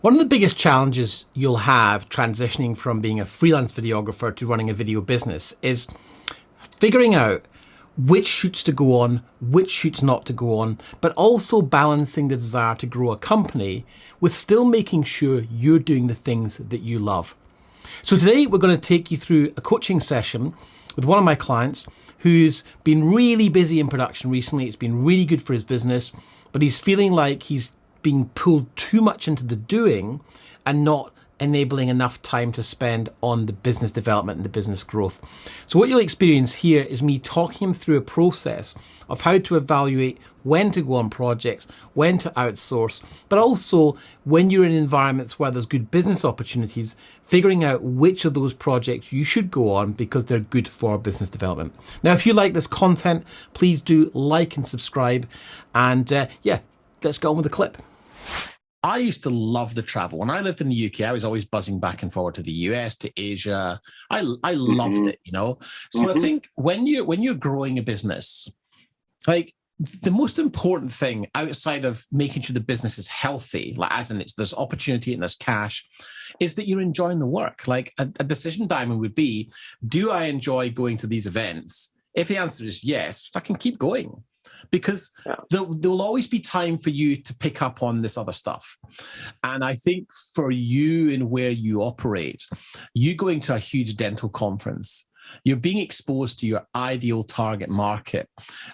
One of the biggest challenges you'll have transitioning from being a freelance videographer to running a video business is figuring out which shoots to go on, which shoots not to go on, but also balancing the desire to grow a company with still making sure you're doing the things that you love. So today we're going to take you through a coaching session with one of my clients who's been really busy in production recently. It's been really good for his business, but he's feeling like he's being pulled too much into the doing and not enabling enough time to spend on the business development and the business growth. So what you'll experience here is me talking him through a process of how to evaluate when to go on projects, when to outsource, but also when you're in environments where there's good business opportunities, figuring out which of those projects you should go on because they're good for business development. Now, if you like this content, please do like and subscribe. And let's go on with the clip. I used to love the travel. When I lived in the UK, I was always buzzing back and forward to the US, to Asia. I loved it, you know. So I think when you're growing a business, like the most important thing outside of making sure the business is healthy, like as in there's opportunity and there's cash, is that you're enjoying the work. Like a decision diamond would be, do I enjoy going to these events? If the answer is yes, I can keep going. Because there will always be time for you to pick up on this other stuff. And I think for you and where you operate, you going to a huge dental conference, you're being exposed to your ideal target market.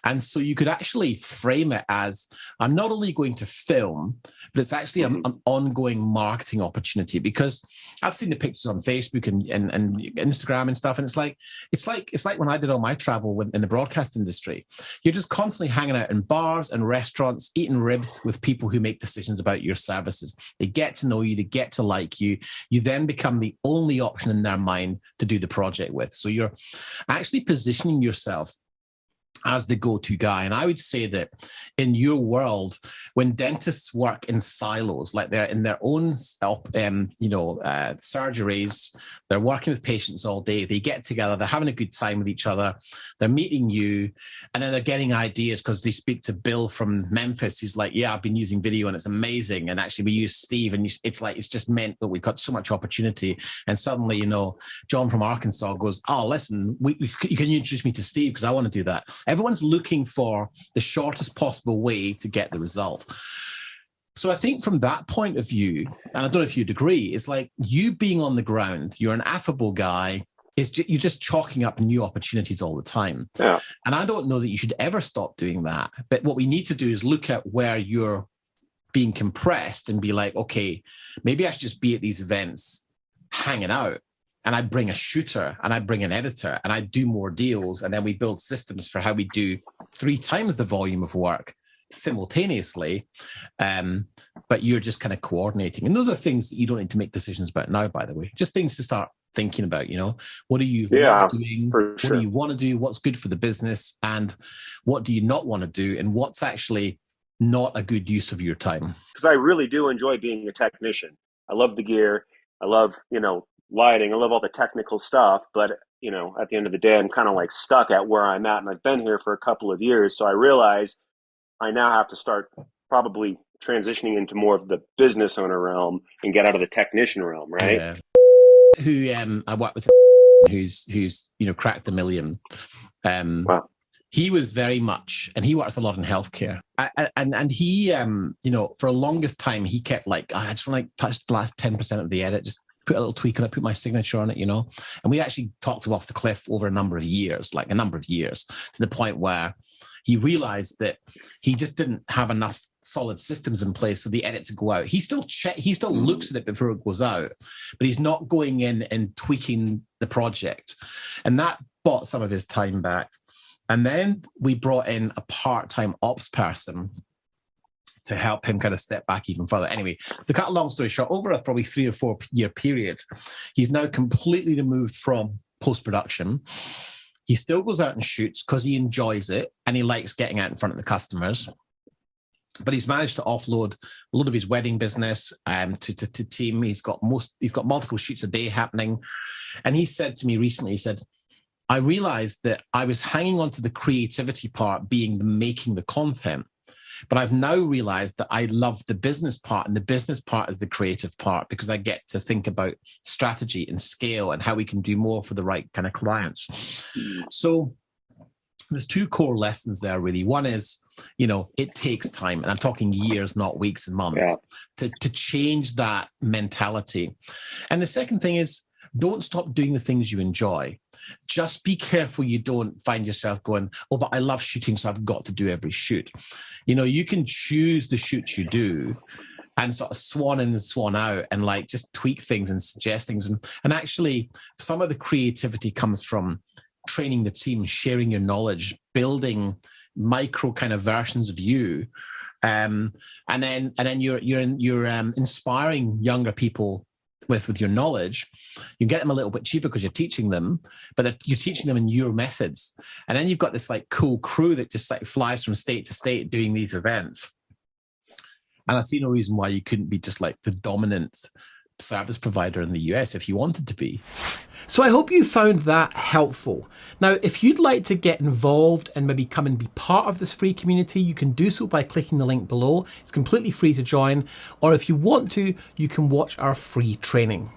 And so you could actually frame it as, I'm not only going to film, but it's actually an ongoing marketing opportunity. Because I've seen the pictures on Facebook and Instagram and stuff. And it's like when I did all my travel in the broadcast industry, you're just constantly hanging out in bars and restaurants, eating ribs with people who make decisions about your services. They get to know you, they get to like you. You then become the only option in their mind to do the project with. So you're actually positioning yourself as the go-to guy. And I would say that in your world, when dentists work in silos, like they're in their own, surgeries, they're working with patients all day, they get together, they're having a good time with each other, they're meeting you, and then they're getting ideas because they speak to Bill from Memphis, who's like, yeah, I've been using video and it's amazing. And actually we use Steve and it's just meant that we've got so much opportunity. And suddenly, John from Arkansas goes, oh, listen, can you introduce me to Steve? Because I want to do that. Everyone's looking for the shortest possible way to get the result. So I think from that point of view, and I don't know if you'd agree, it's like you being on the ground, you're an affable guy, you're just chalking up new opportunities all the time. Yeah. And I don't know that you should ever stop doing that. But what we need to do is look at where you're being compressed and be like, okay, maybe I should just be at these events hanging out. And I bring a shooter and I bring an editor and I do more deals. And then we build systems for how we do 3 times the volume of work simultaneously. But you're just kind of coordinating. And those are things that you don't need to make decisions about now, by the way. Just things to start thinking about, what do you love doing? What do you want to do? What's good for the business? And what do you not want to do? And what's actually not a good use of your time? Because I really do enjoy being a technician. I love the gear. I love, lighting. I love all the technical stuff, but at the end of the day, I'm kind of like stuck at where I'm at, and I've been here for a couple of years. So I realize I now have to start probably transitioning into more of the business owner realm and get out of the technician realm, right? Yeah. Who I work with, who's cracked the million. Wow. He was very much, and he works a lot in healthcare. And he, for the longest time, he kept like, I just want to touch the last 10% of the edit, just put a little tweak on it, put my signature on it, And we actually talked him off the cliff over a number of years, to the point where he realized that he just didn't have enough solid systems in place for the edit to go out. He still looks at it before it goes out, but he's not going in and tweaking the project. And that bought some of his time back. And then we brought in a part-time ops person to help him kind of step back even further. Anyway, to cut a long story short, over a probably 3 or 4 year period, he's now completely removed from post-production. He still goes out and shoots because he enjoys it and he likes getting out in front of the customers. But he's managed to offload a lot of his wedding business to team. He's got multiple shoots a day happening. And he said to me recently, he said, I realized that I was hanging on to the creativity part being the making the content. But I've now realized that I love the business part, and the business part is the creative part, because I get to think about strategy and scale and how we can do more for the right kind of clients. So there's two core lessons there, really. One is, it takes time, and I'm talking years, not weeks and months, to change that mentality. And the second thing is, don't stop doing the things you enjoy. Just be careful you don't find yourself going, oh, but I love shooting, so I've got to do every shoot. You can choose the shoots you do and sort of swan in and swan out, and like just tweak things and suggest things. And actually, some of the creativity comes from training the team, sharing your knowledge, building micro kind of versions of you, and then you're inspiring younger people with your knowledge. You get them a little bit cheaper because you're teaching them, but you're teaching them in your methods. And then you've got this like cool crew that just like flies from state to state doing these events. And I see no reason why you couldn't be just like the dominant service provider in the US if you wanted to be. So I hope you found that helpful. Now, if you'd like to get involved and maybe come and be part of this free community, you can do so by clicking the link below. It's completely free to join. Or if you want to, you can watch our free training.